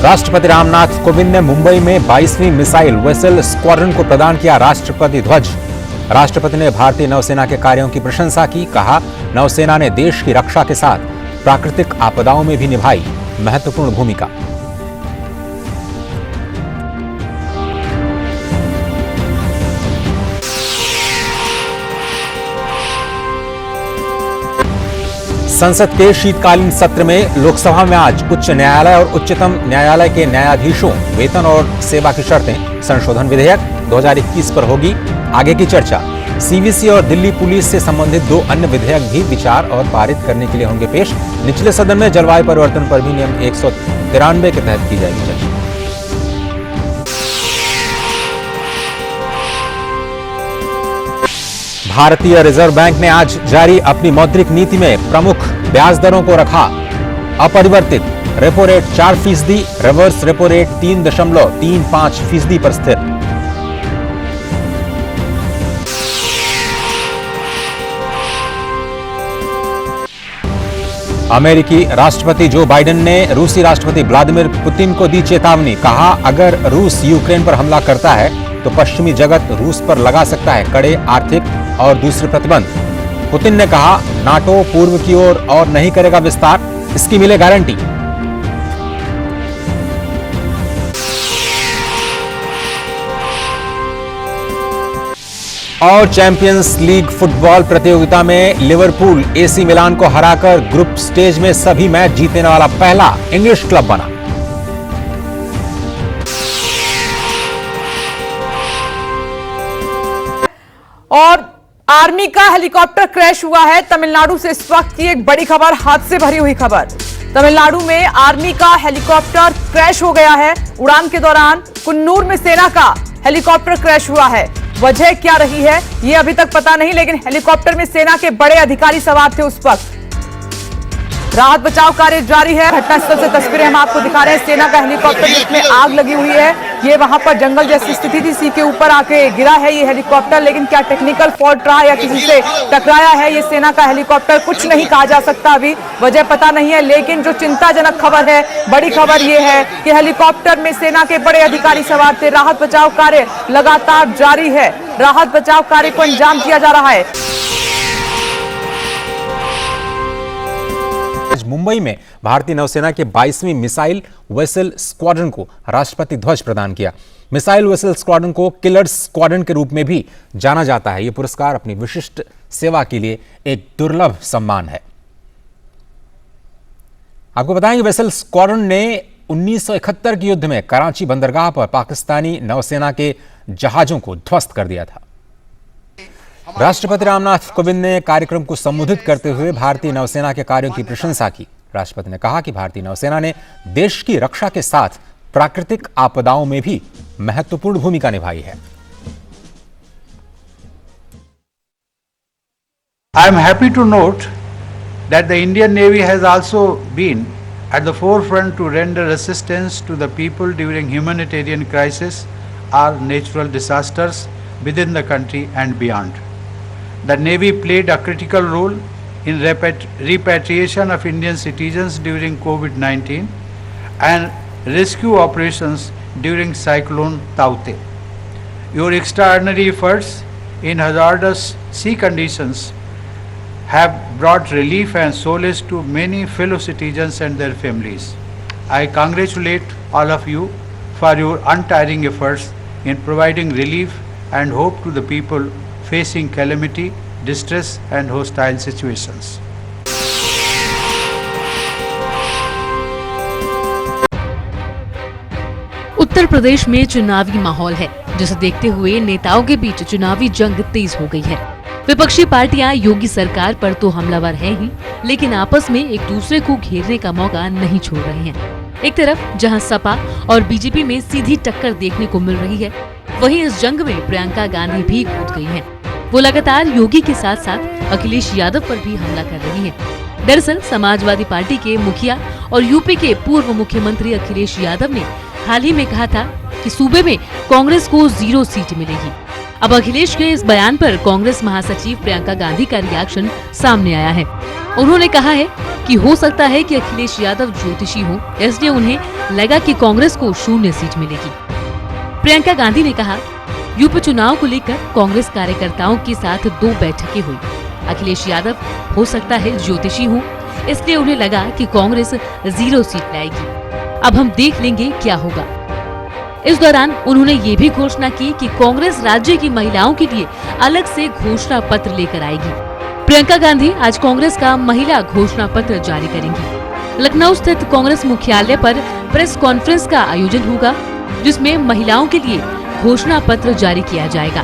राष्ट्रपति रामनाथ कोविंद ने मुंबई में 22वीं मिसाइल वेसल स्क्वाड्रन को प्रदान किया राष्ट्रपति ध्वज। राष्ट्रपति ने भारतीय नौसेना के कार्यों की प्रशंसा की। कहा, नौसेना ने देश की रक्षा के साथ प्राकृतिक आपदाओं में भी निभाई महत्वपूर्ण भूमिका। संसद के शीतकालीन सत्र में लोकसभा में आज उच्च न्यायालय और उच्चतम न्यायालय के न्यायाधीशों वेतन और सेवा की शर्तें संशोधन विधेयक 2021 पर होगी आगे की चर्चा। सीवीसी और दिल्ली पुलिस से संबंधित 2 अन्य विधेयक भी विचार और पारित करने के लिए होंगे पेश। निचले सदन में जलवायु परिवर्तन पर भी नियम 193 के तहत की जाएगी चर्चा। भारतीय रिजर्व बैंक ने आज जारी अपनी मौद्रिक नीति में प्रमुख ब्याज दरों को रखा अपरिवर्तित। Repo rate 4%, reverse repo rate 3.35% पर स्थिर। अमेरिकी राष्ट्रपति जो बाइडेन ने रूसी राष्ट्रपति व्लादिमीर पुतिन को दी चेतावनी। कहा, अगर रूस यूक्रेन पर हमला करता है तो पश्चिमी जगत रूस पर लगा सकता है कड़े आर्थिक और दूसरे प्रतिबंध। पुतिन ने कहा, नाटो पूर्व की ओर और नहीं करेगा विस्तार, इसकी मिले गारंटी। और चैंपियंस लीग फुटबॉल प्रतियोगिता में लिवरपूल एसी मिलान को हराकर ग्रुप स्टेज में सभी मैच जीतने वाला पहला इंग्लिश क्लब बना। और आर्मी का हेलीकॉप्टर क्रैश हुआ है तमिलनाडु से। इस वक्त की एक बड़ी खबर, हादसे भरी हुई खबर। तमिलनाडु में आर्मी का हेलीकॉप्टर क्रैश हो गया है। उड़ान के दौरान कुन्नूर में सेना का हेलीकॉप्टर क्रैश हुआ है। वजह क्या रही है ये अभी तक पता नहीं, लेकिन हेलीकॉप्टर में सेना के बड़े अधिकारी सवार थे उस वक्त। राहत बचाव कार्य जारी है। घटनास्थल से तस्वीरें हम आपको दिखा रहे हैं। सेना का हेलीकॉप्टर जिसमें आग लगी हुई है, ये वहां पर जंगल जैसी स्थिति थी, सी के ऊपर आके गिरा है ये हेलीकॉप्टर। लेकिन क्या टेक्निकल फॉल्ट रहा या किसी से टकराया है ये सेना का हेलीकॉप्टर, कुछ नहीं कहा जा सकता अभी, वजह पता नहीं है। लेकिन जो चिंताजनक खबर है, बड़ी खबर ये है कि हेलीकॉप्टर में सेना के बड़े अधिकारी सवार थे। राहत बचाव कार्य लगातार जारी है। राहत बचाव कार्य को अंजाम दिया जा रहा है। मुंबई में भारतीय नौसेना के 22वीं मिसाइल वेसल स्क्वाड्रन को राष्ट्रपति ध्वज प्रदान किया। मिसाइल वेसल स्क्वाड्रन को किलर स्क्वाड्रन के रूप में भी जाना जाता है। यह पुरस्कार अपनी विशिष्ट सेवा के लिए एक दुर्लभ सम्मान है। आपको बताएं कि वेसल स्क्वाड्रन ने 1971 के युद्ध में कराची बंदरगाह पर पाकिस्तानी नौसेना के जहाजों को ध्वस्त कर दिया था। राष्ट्रपति रामनाथ कोविंद ने कार्यक्रम को संबोधित करते हुए भारतीय नौसेना के कार्यों की प्रशंसा की। राष्ट्रपति ने कहा कि भारतीय नौसेना ने देश की रक्षा के साथ प्राकृतिक आपदाओं में भी महत्वपूर्ण भूमिका निभाई है। I am happy to note that the Indian Navy has also been at the forefront to render assistance to the people during humanitarian crises or natural disasters within the country and beyond. The Navy played a critical role in repatriation of Indian citizens during COVID-19 and rescue operations during Cyclone Taukte. Your extraordinary efforts in hazardous sea conditions have brought relief and solace to many fellow citizens and their families. I congratulate all of you for your untiring efforts in providing relief and hope to the people facing calamity, distress and hostile situations. Uttar Pradesh में चुनावी माहौल है, जिसे देखते हुए नेताओं के बीच चुनावी जंग तेज हो गई है। विपक्षी पार्टियां योगी सरकार पर तो हमलावर हैं ही, लेकिन आपस में एक दूसरे को घेरने का मौका नहीं छोड़ रहे हैं। एक तरफ जहां सपा और बीजेपी में सीधी टक्कर देखने को मिल रही है, वहीं इस जंग में प्रियंका गांधी भी कूद गई हैं। वो लगातार योगी के साथ साथ अखिलेश यादव पर भी हमला कर रही हैं। दरअसल समाजवादी पार्टी के मुखिया और यूपी के पूर्व मुख्यमंत्री अखिलेश यादव ने हाल ही में कहा था कि सूबे में कांग्रेस को 0 सीट मिलेगी। अब अखिलेश के इस बयान पर कांग्रेस महासचिव प्रियंका गांधी का रिएक्शन सामने आया है। उन्होंने कहा है कि हो सकता है कि अखिलेश यादव ज्योतिषी हो, इसलिए उन्हें लगा कि कांग्रेस को 0 सीट मिलेगी। प्रियंका गांधी ने कहा, यूपी चुनाव को लेकर कांग्रेस कार्यकर्ताओं के साथ 2 बैठकें हुई। अखिलेश यादव हो सकता है ज्योतिषी हो, इसलिए उन्हें लगा कि कांग्रेस 0 सीट लाएगी। अब हम देख लेंगे क्या होगा। इस दौरान उन्होंने ये भी घोषणा की कि कांग्रेस राज्य की महिलाओं के लिए अलग से घोषणा पत्र लेकर आएगी। प्रियंका गांधी आज कांग्रेस का महिला घोषणा पत्र जारी करेंगी। लखनऊ स्थित कांग्रेस मुख्यालय पर प्रेस कॉन्फ्रेंस का आयोजन होगा, जिसमें महिलाओं के लिए घोषणा पत्र जारी किया जाएगा।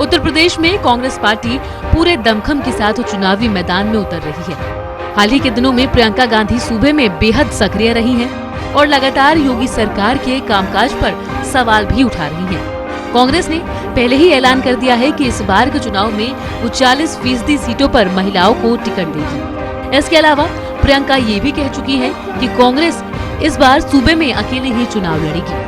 उत्तर प्रदेश में कांग्रेस पार्टी पूरे दमखम के साथ चुनावी मैदान में उतर रही है। हाल ही के दिनों में प्रियंका गांधी सूबे में बेहद सक्रिय रही हैं और लगातार योगी सरकार के कामकाज पर सवाल भी उठा रही हैं। कांग्रेस ने पहले ही ऐलान कर दिया है कि इस बार के चुनाव में वो 40% सीटों पर महिलाओं को टिकट देगी। इसके अलावा प्रियंका ये भी कह चुकी हैं कि कांग्रेस इस बार सूबे में अकेले ही चुनाव लड़ेगी।